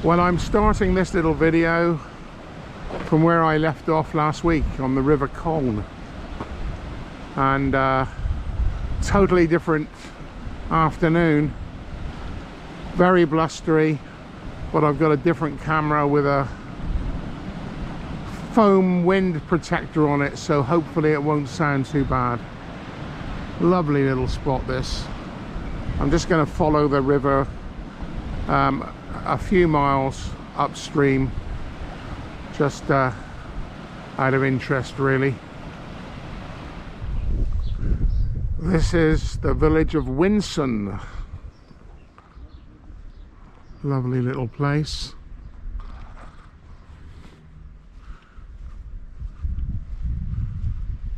Well, I'm starting this little video from where I left off last week on the River Coln, and totally different afternoon, very blustery, but I've got a different camera with a foam wind protector on it, so hopefully it won't sound too bad. Lovely little spot this. I'm just going to follow the river a few miles upstream, just out of interest really. This is the village of Winson. Lovely little place.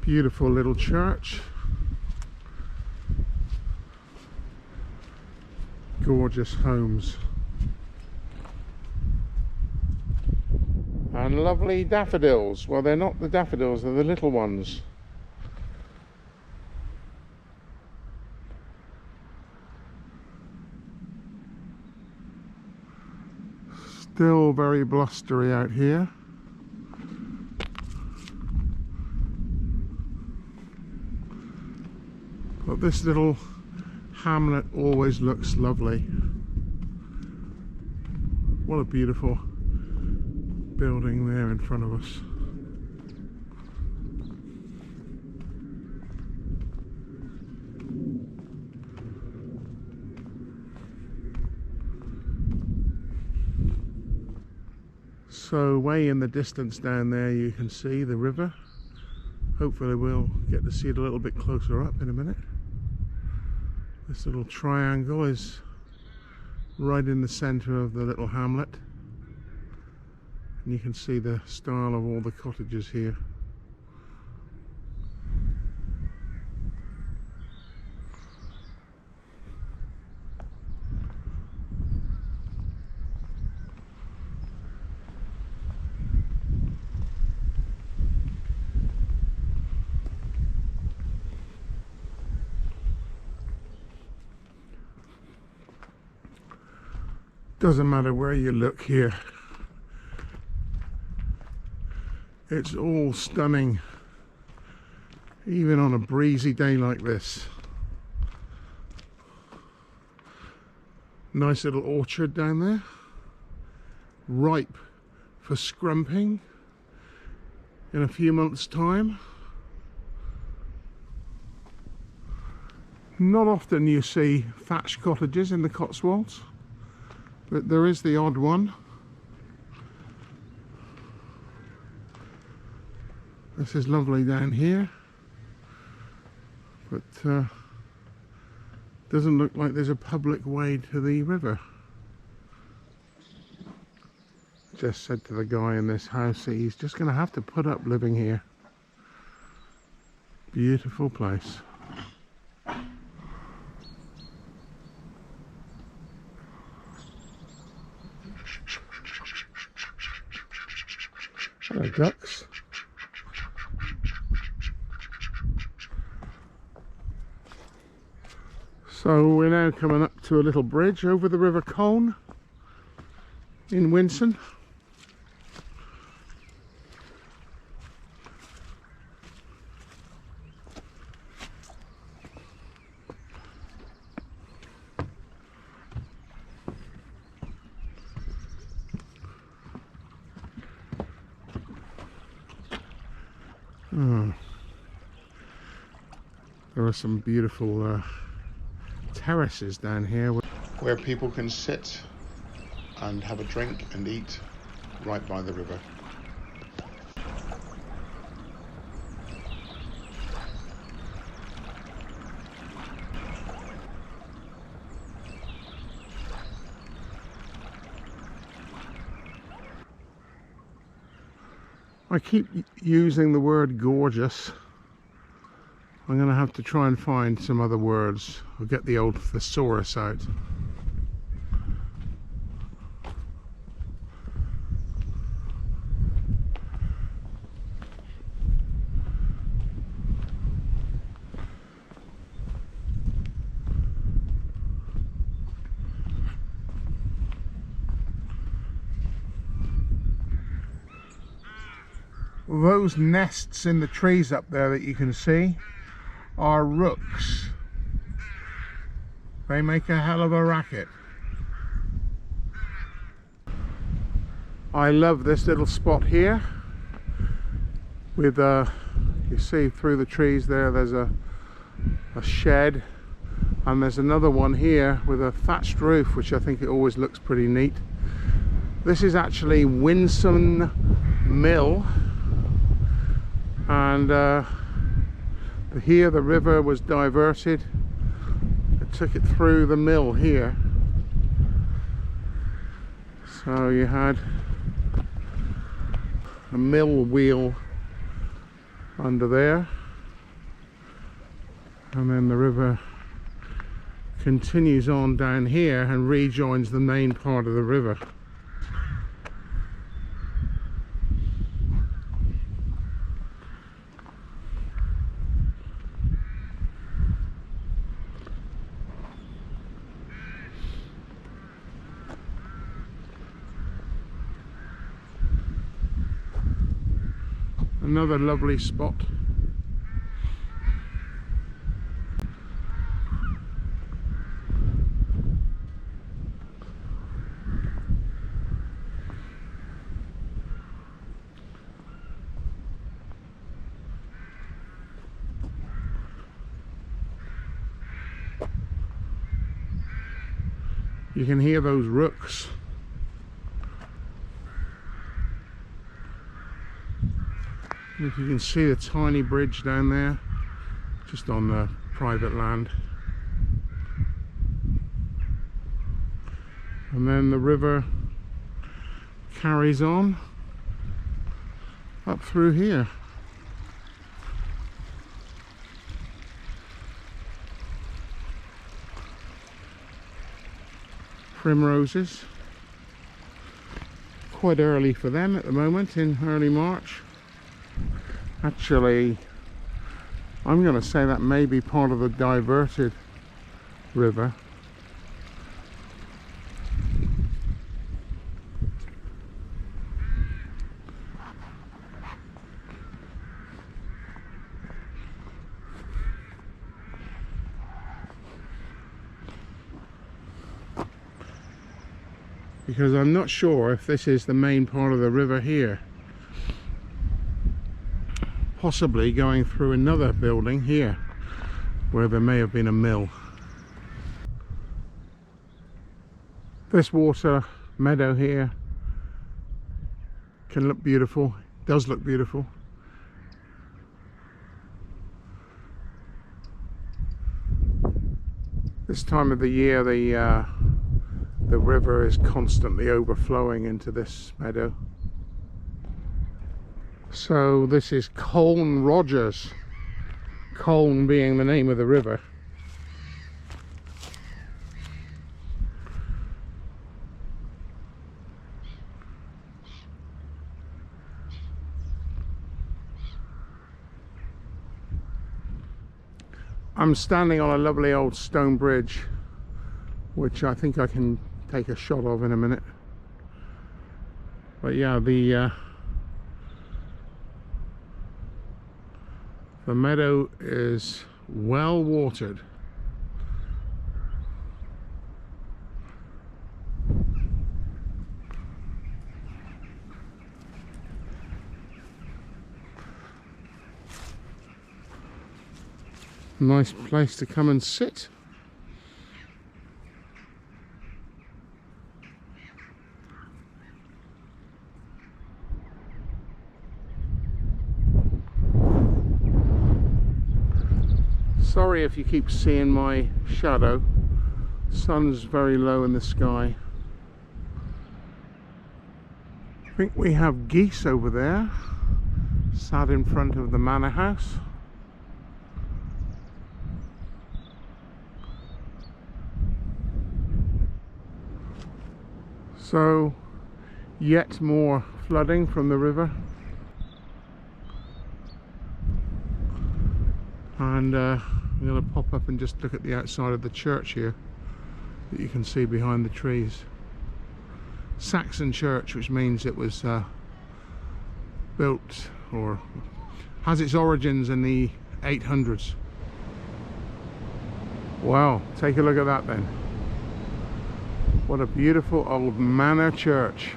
Beautiful little church. Gorgeous homes. And lovely daffodils. Well, they're not the daffodils, they're the little ones. Still very blustery out here. But this little hamlet always looks lovely. What a beautiful building there in front of us. So way in the distance down there you can see the river. Hopefully we'll get to see it a little bit closer up in a minute. This little triangle is right in the centre of the little hamlet, and you can see the style of all the cottages here. Doesn't matter where you look here, it's all stunning, even on a breezy day like this. Nice little orchard down there, ripe for scrumping in a few months' time. Not often you see thatched cottages in the Cotswolds, but there is the odd one. This is lovely down here, but doesn't look like there's a public way to the river. Just said to the guy in this house that he's just going to have to put up living here. Beautiful place. Hello, ducks. So we're now coming up to a little bridge over the River Coln in Winson. There are some beautiful terraces down here where people can sit and have a drink and eat right by the river. I keep using the word gorgeous. I'm going to have to try and find some other words. I'll get the old thesaurus out. Those nests in the trees up there that you can see are rooks. They make a hell of a racket. I love this little spot here with you see through the trees there's a shed, and there's another one here with a thatched roof, which I think it always looks pretty neat. This is actually Winson Mill, and here the river was diverted. It took it through the mill here, so you had a mill wheel under there, and then the river continues on down here and rejoins the main part of the river. Another lovely spot. You can hear those rooks. If you can see the tiny bridge down there, just on the private land. And then the river carries on up through here. Primroses. Quite early for them at the moment, in early March. Actually, I'm going to say that may be part of the diverted river. Because I'm not sure if this is the main part of the river here. Possibly going through another building here where there may have been a mill. This water meadow here can look beautiful, does look beautiful. This time of the year the river is constantly overflowing into this meadow. So this is Coln Rogers, Coln being the name of the river. I'm standing on a lovely old stone bridge, which I think I can take a shot of in a minute. But yeah, the meadow is well watered. Nice place to come and sit. Sorry if you keep seeing my shadow. Sun's very low in the sky. I think we have geese over there, sat in front of the manor house. So, yet more flooding from the river. And I'm going to pop up and just look at the outside of the church here that you can see behind the trees. Saxon church, which means it was built or has its origins in the 800s. Wow, take a look at that then. What a beautiful old manor church,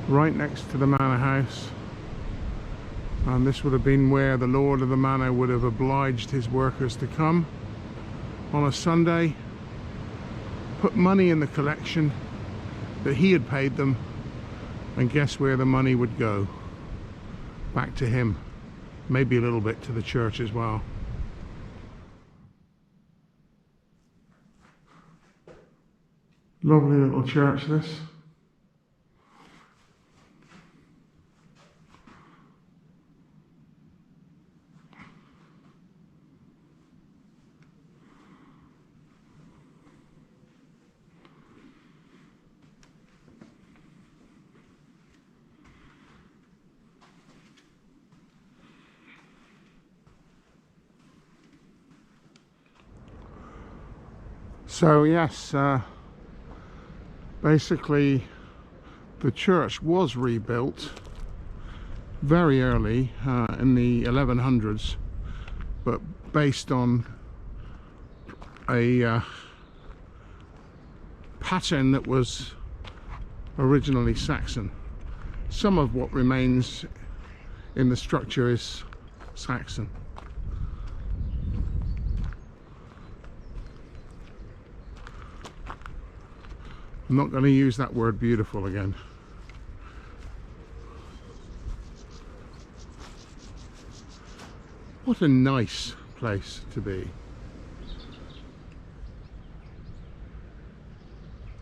right next to the manor house. And this would have been where the lord of the manor would have obliged his workers to come on a Sunday, put money in the collection that he had paid them, and guess where the money would go? Back to him, maybe a little bit to the church as well. Lovely little church this. So yes, basically the church was rebuilt very early in the 1100s, but based on a pattern that was originally Saxon. Some of what remains in the structure is Saxon. I'm not going to use that word beautiful again. What a nice place to be.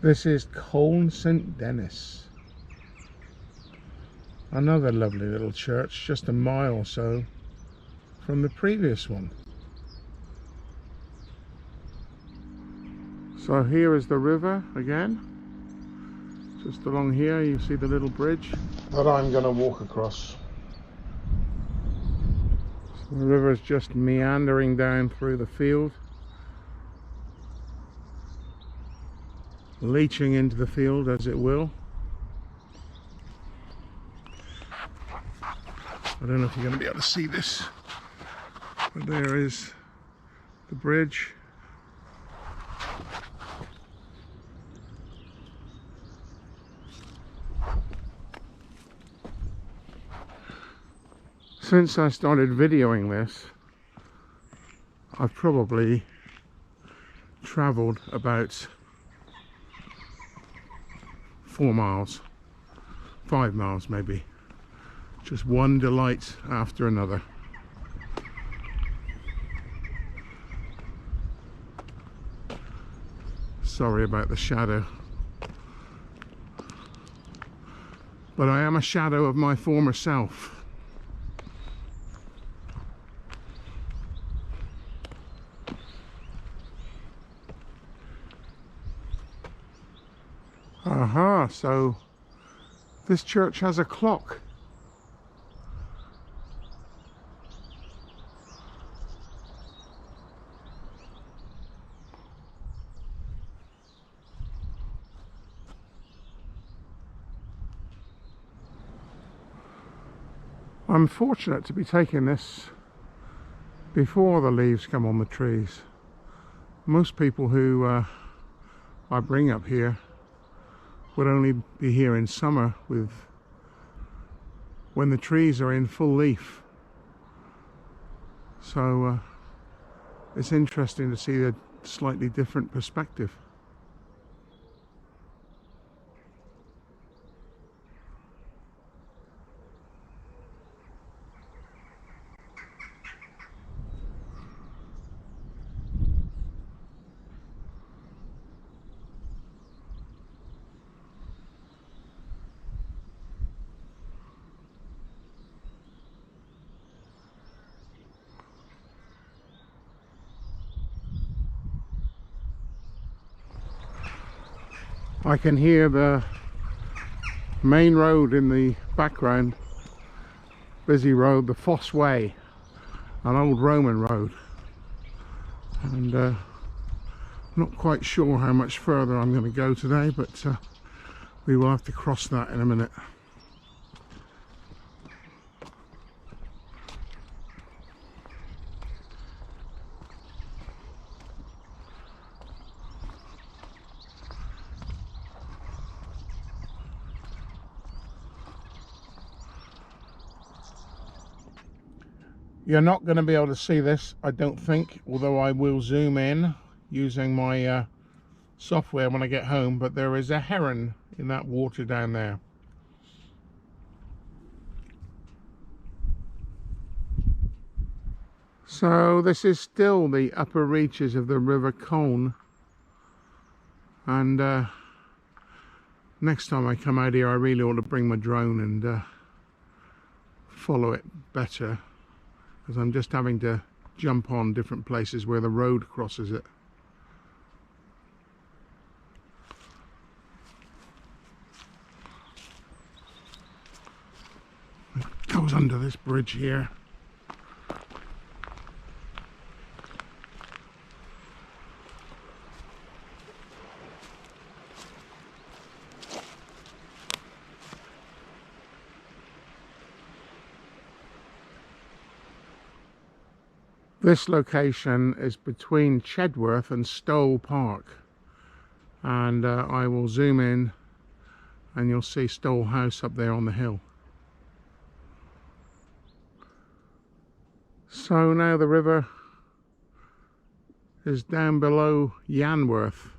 This is Coln St Dennis. Another lovely little church, just a mile or so from the previous one. So here is the river again. Just along here you see the little bridge that I'm going to walk across. So the river is just meandering down through the field, leaching into the field as it will. I don't know if you're going to be able to see this, but there is the bridge. Since I started videoing this, I've probably travelled about 4 miles, 5 miles maybe. Just one delight after another. Sorry about the shadow, but I am a shadow of my former self. Aha, so this church has a clock. I'm fortunate to be taking this before the leaves come on the trees. Most people who I bring up here would only be here in summer when the trees are in full leaf. So it's interesting to see a slightly different perspective. I can hear the main road in the background, busy road, the Foss Way, an old Roman road, and I'm not quite sure how much further I'm going to go today, but we will have to cross that in a minute. You're not going to be able to see this, I don't think, although I will zoom in using my software when I get home, but there is a heron in that water down there. So this is still the upper reaches of the River Coln, and next time I come out here I really ought to bring my drone and follow it better, because I'm just having to jump on different places where the road crosses it. It goes under this bridge here. This location is between Chedworth and Stowe Park, and I will zoom in and you'll see Stowe House up there on the hill. So now the river is down below Yanworth.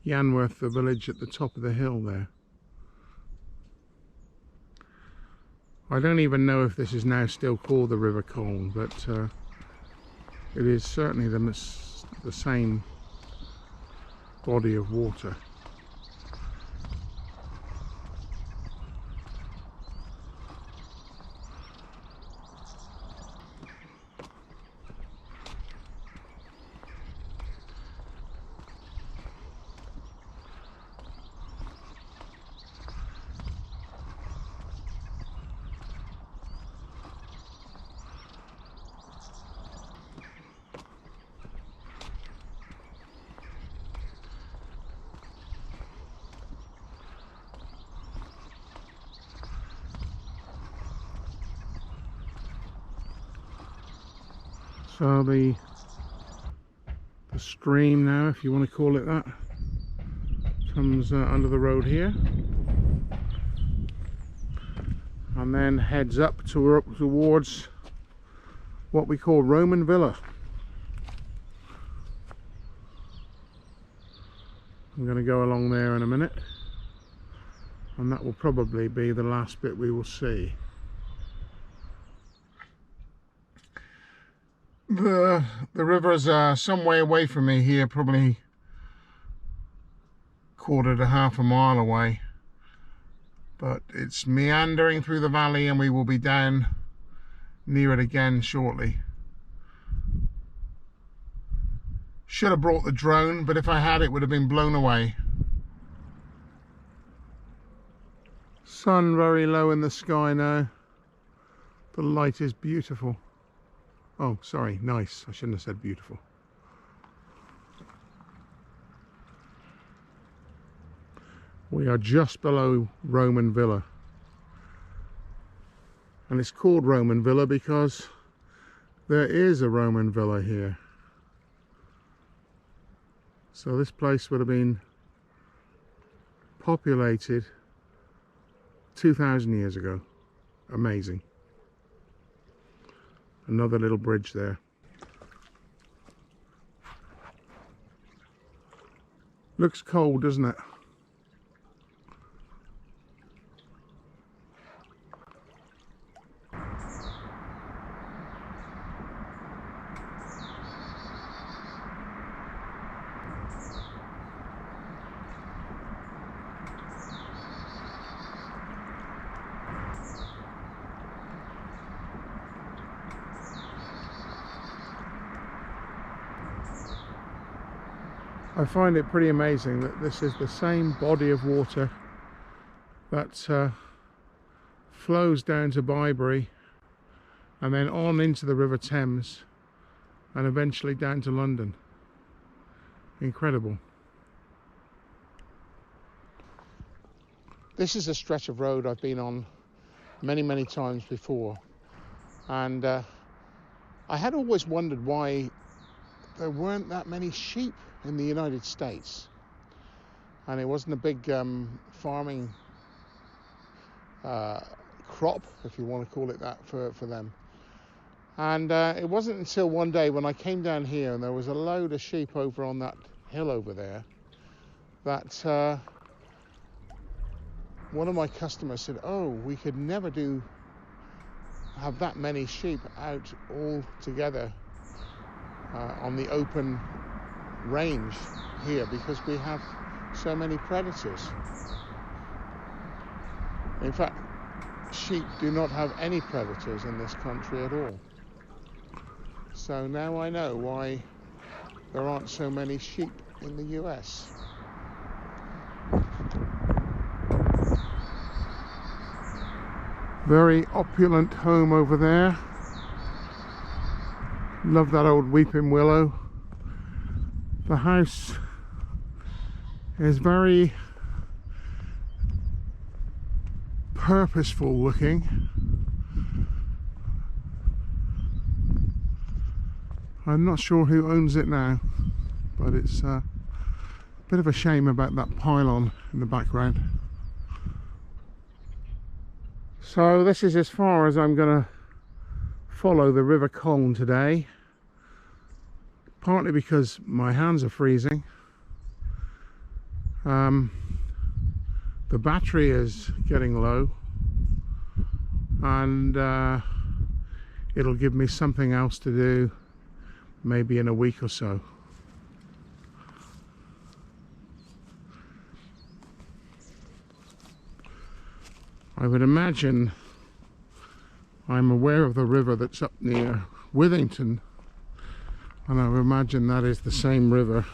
Yanworth, the village at the top of the hill there. I don't even know if this is now still called the River Coln, but it is certainly the same body of water. So the stream now, if you want to call it that, comes under the road here and then heads up towards what we call Roman Villa. I'm going to go along there in a minute, and that will probably be the last bit we will see. The river's some way away from me here, probably quarter to half a mile away, but it's meandering through the valley and we will be down near it again shortly. Should have brought the drone, but if I had it would have been blown away. Sun very low in the sky now. The light is beautiful. Oh, sorry, nice. I shouldn't have said beautiful. We are just below Roman Villa. And it's called Roman Villa because there is a Roman villa here. So this place would have been populated 2,000 years ago. Amazing. Another little bridge there. Looks cold, doesn't it? I find it pretty amazing that this is the same body of water that flows down to Bibury and then on into the River Thames and eventually down to London. Incredible. This is a stretch of road I've been on many times before, and I had always wondered why there weren't that many sheep in the United States, and it wasn't a big farming crop, if you want to call it that, for them. And it wasn't until one day when I came down here and there was a load of sheep over on that hill over there that one of my customers said, oh, we could never have that many sheep out all together on the open range here because we have so many predators. In fact, sheep do not have any predators in this country at all. So now I know why there aren't so many sheep in the US. Very opulent home over there. Love that old weeping willow. The house is very purposeful looking. I'm not sure who owns it now, but it's a bit of a shame about that pylon in the background. So this is as far as I'm going to follow the River Coln today, partly because my hands are freezing. The battery is getting low, and it'll give me something else to do maybe in a week or so. I would imagine, I'm aware of the river that's up near Withington, and I would imagine that is the same river.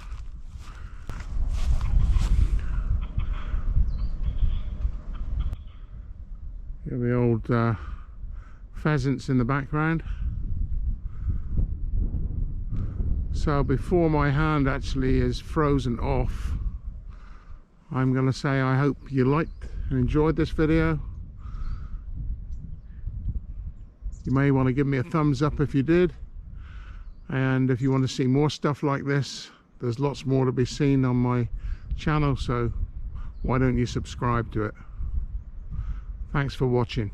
Here are the old pheasants in the background. So before my hand actually is frozen off, I'm going to say I hope you liked and enjoyed this video. You may want to give me a thumbs up if you did, and if you want to see more stuff like this, there's lots more to be seen on my channel, so why don't you subscribe to it. Thanks for watching.